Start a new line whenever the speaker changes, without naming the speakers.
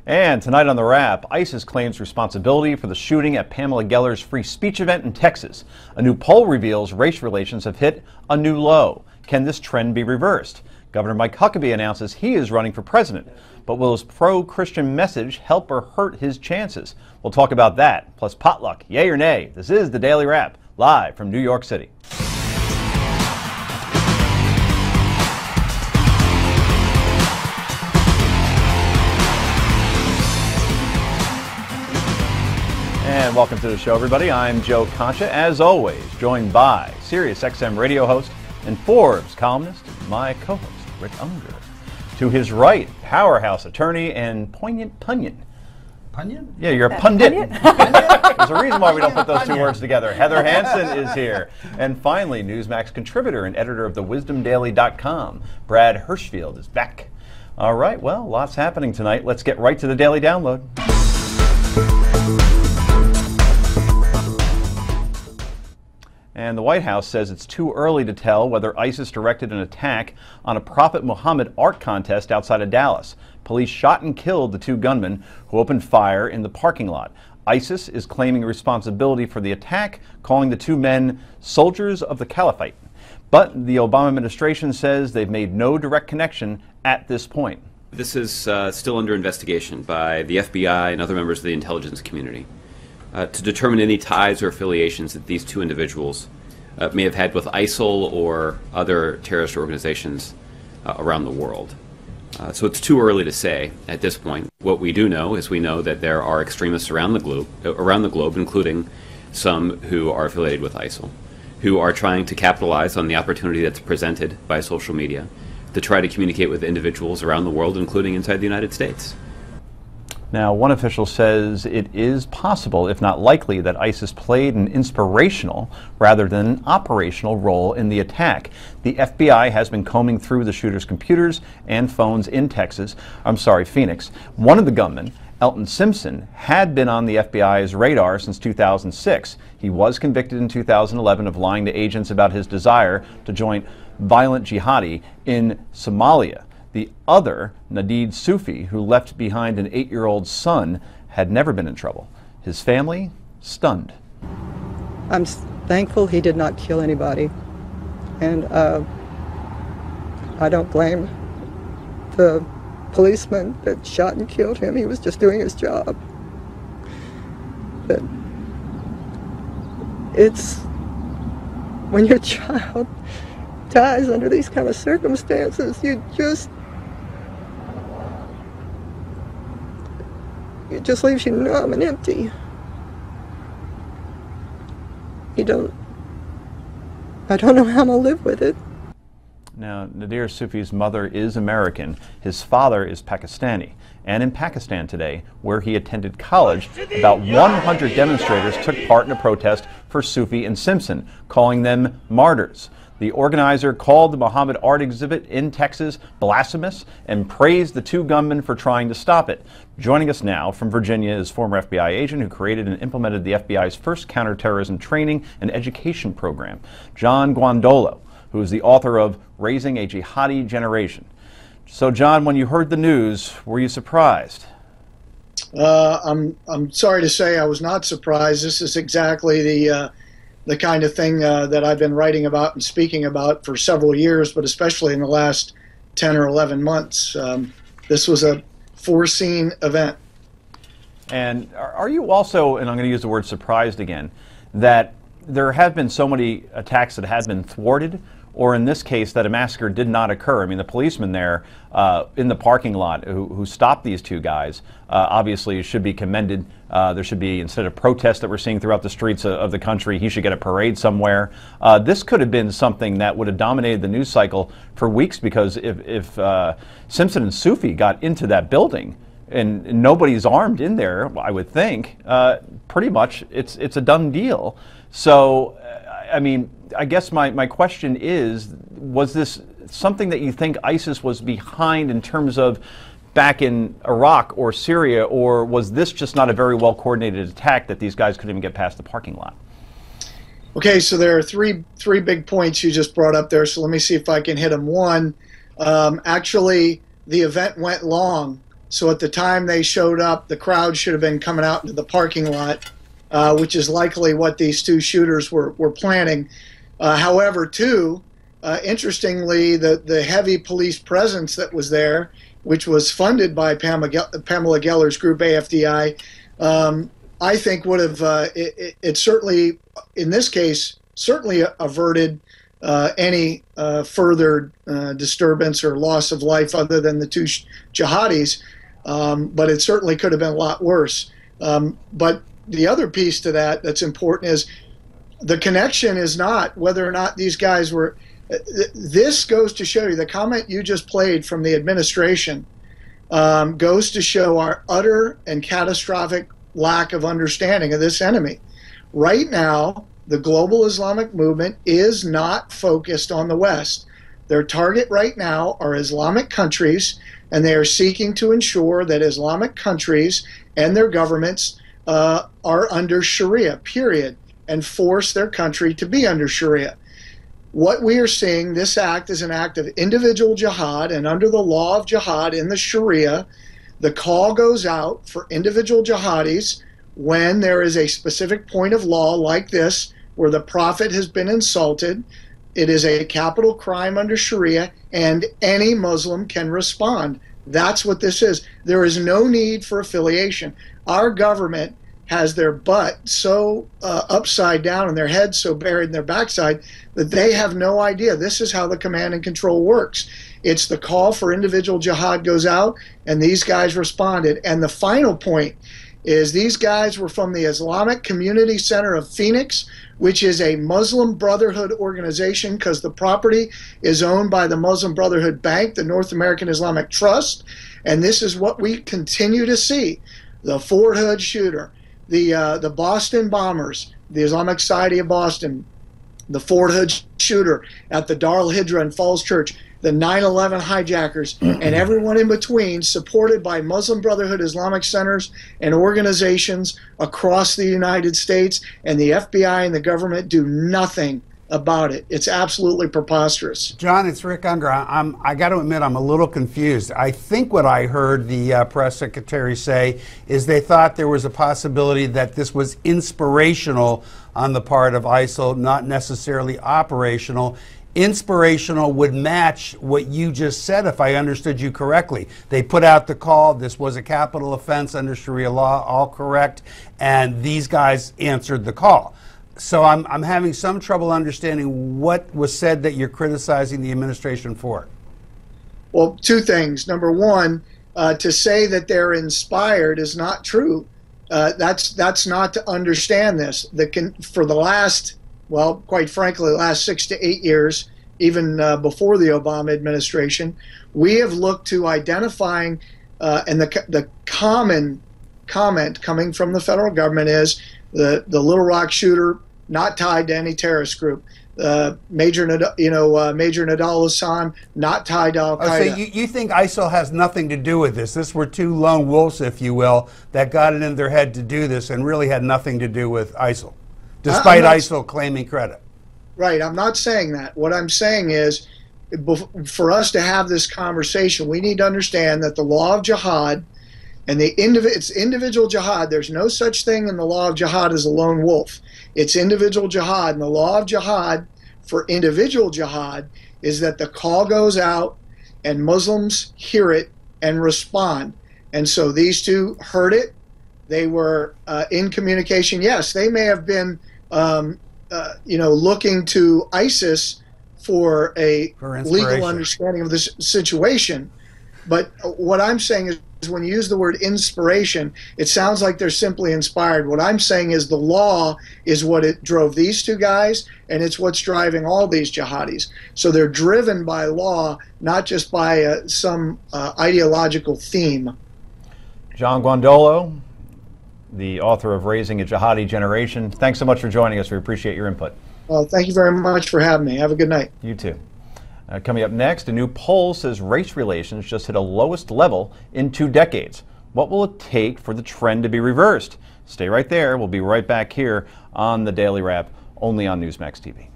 And tonight on The Wrap, ISIS claims responsibility for the shooting at Pamela Geller's free speech event in Texas. A new poll reveals race relations have hit a new low. Can this trend be reversed? Governor Mike Huckabee announces he is running for president. But will his pro-Christian message help or hurt his chances? We'll talk about that, plus potluck, yay or nay. This is The Daily Wrap, live from New York City. And welcome to the show, everybody. I'm Joe Concha, as always, joined by SiriusXM radio host and Forbes columnist, my co-host, Rick Unger. To his right, powerhouse attorney and poignant pundit.
Pundit?
Yeah, you're a pundit. There's a reason why we don't put those two words together. Heather Hansen is here. And finally, Newsmax contributor and editor of thewisdomdaily.com, Brad Hirschfield, is back. All right, well, lots happening tonight. Let's get right to the Daily Download. And the White House says it's too early to tell whether ISIS directed an attack on a Prophet Muhammad art contest outside of Dallas. Police shot and killed the two gunmen who opened fire in the parking lot. ISIS is claiming responsibility for the attack, calling the two men soldiers of the caliphate. But the Obama administration says they've made no direct connection at this point.
This is still under investigation by the FBI and other members of the intelligence community. To determine any ties or affiliations that these two individuals may have had with ISIL or other terrorist organizations around the world. So it's too early to say at this point. What we do know is we know that there are extremists around the globe, including some who are affiliated with ISIL, who are trying to capitalize on the opportunity that's presented by social media to try to communicate with individuals around the world, including inside the United States.
Now, one official says it is possible, if not likely, that ISIS played an inspirational rather than an operational role in the attack. The FBI has been combing through the shooter's computers and phones in Phoenix. One of the gunmen, Elton Simpson, had been on the FBI's radar since 2006. He was convicted in 2011 of lying to agents about his desire to join violent jihadi in Somalia. The other, Nadeed Sufi, who left behind an 8-year-old son, had never been in trouble. His family, stunned.
I'm thankful he did not kill anybody. And I don't blame the policeman that shot and killed him. He was just doing his job. But it's when your child dies under these kind of circumstances, it just leaves you numb and empty. I don't know how I'm gonna live with it.
Now, Nadeed Sufi's mother is American. His father is Pakistani. And in Pakistan today, where he attended college, about 100 demonstrators took part in a protest for Sufi and Simpson, calling them martyrs. The organizer called the Muhammad art exhibit in Texas blasphemous and praised the two gunmen for trying to stop it. Joining us now from Virginia is former FBI agent who created and implemented the FBI's first counterterrorism training and education program, John Guandolo, who is the author of Raising a Jihadi Generation. So, John, when you heard the news, were you surprised?
I'm sorry to say I was not surprised. This is exactly the kind of thing that I've been writing about and speaking about for several years, but especially in the last 10 or 11 months. This was a foreseen event. And
are you also, and I'm going to use the word surprised again, that there have been so many attacks that have been thwarted, or in this case that a massacre did not occur? I mean, the policeman there in the parking lot who stopped these two guys obviously should be commended. There should be, instead of protests that we're seeing throughout the streets of the country, he should get a parade somewhere. This could have been something that would have dominated the news cycle for weeks, because if Simpson and Sufi got into that building and nobody's armed in there, I would think, pretty much it's a done deal. So, I mean, I guess my question is, was this something that you think ISIS was behind in terms of back in Iraq or Syria, or was this just not a very well coordinated attack that these guys couldn't even get past the parking lot?
Okay, so there are three big points you just brought up there, so let me see if I can hit them. One, actually, the event went long, So at the time they showed up, the crowd should have been coming out into the parking lot, which is likely what these two shooters were planning. However, too, interestingly, the heavy police presence that was there, which was funded by Pamela Geller's group, AFDI, I think would have, it certainly, in this case, certainly averted any further disturbance or loss of life other than the two jihadis, but it certainly could have been a lot worse. But the other piece to that that's important is the connection is not whether or not these guys were. This goes to show you, the comment you just played from the administration goes to show our utter and catastrophic lack of understanding of this enemy. Right now, the global Islamic movement is not focused on the West. Their target right now are Islamic countries, and they are seeking to ensure that Islamic countries and their governments are under Sharia, period, and force their country to be under Sharia. What we are seeing, this act is an act of individual jihad, and under the law of jihad in the Sharia, the call goes out for individual jihadis when there is a specific point of law like this, where the Prophet has been insulted. It is a capital crime under Sharia, and any Muslim can respond. That's what this is. There is no need for affiliation. Our government has their butt so upside down and their head so buried in their backside that they have no idea. This is how the command and control works. It's the call for individual jihad goes out, and these guys responded. And the final point is these guys were from the Islamic Community Center of Phoenix, which is a Muslim Brotherhood organization because the property is owned by the Muslim Brotherhood Bank, the North American Islamic Trust. And this is what we continue to see. The Fort Hood shooter, the Boston bombers, the Islamic Society of Boston, the Fort Hood shooter at the Darul Hijra and Falls Church, the 9/11 hijackers, and everyone in between, supported by Muslim Brotherhood Islamic centers and organizations across the United States, and the FBI and the government do nothing about it. It's absolutely preposterous.
John, it's Rick Unger. I got to admit, I'm a little confused. I think what I heard the press secretary say is they thought there was a possibility that this was inspirational on the part of ISIL, not necessarily operational. Inspirational would match what you just said, if I understood you correctly. They put out the call, this was a capital offense under Sharia law, all correct, and these guys answered the call. So I'm having some trouble understanding what was said that you're criticizing the administration for.
Well, two things. Number one, to say that they're inspired is not true. That's not to understand this. For the last, well, quite frankly, the last 6 to 8 years, even before the Obama administration, we have looked to identifying, and the common comment coming from the federal government is the Little Rock shooter, not tied to any terrorist group. Major Nadal Hassan, not tied to Al Qaeda.
So you think ISIL has nothing to do with this? This were two lone wolves, if you will, that got it in their head to do this and really had nothing to do with ISIL, despite ISIL claiming credit. Right.
I'm not saying that. What I'm saying is, for us to have this conversation, we need to understand that the law of jihad and it's individual jihad. There's no such thing in the law of jihad as a lone wolf. It's individual jihad. And the law of jihad for individual jihad is that the call goes out and Muslims hear it and respond. And so these two heard it. They were in communication. Yes, they may have been, looking to ISIS for legal understanding of this situation. But what I'm saying is, when you use the word inspiration, it sounds like they're simply inspired. What I'm saying is the law is what it drove these two guys, and it's what's driving all these jihadis. So they're driven by law, not just by some ideological theme.
John Guandolo, the author of Raising a Jihadi Generation, thanks so much for joining us. We appreciate your input.
Well, thank you very much for having me. Have a good night.
You too. Coming up next, a new poll says race relations just hit a lowest level in 2 decades. What will it take for the trend to be reversed? Stay right there. We'll be right back here on the Daily Wrap, only on Newsmax TV.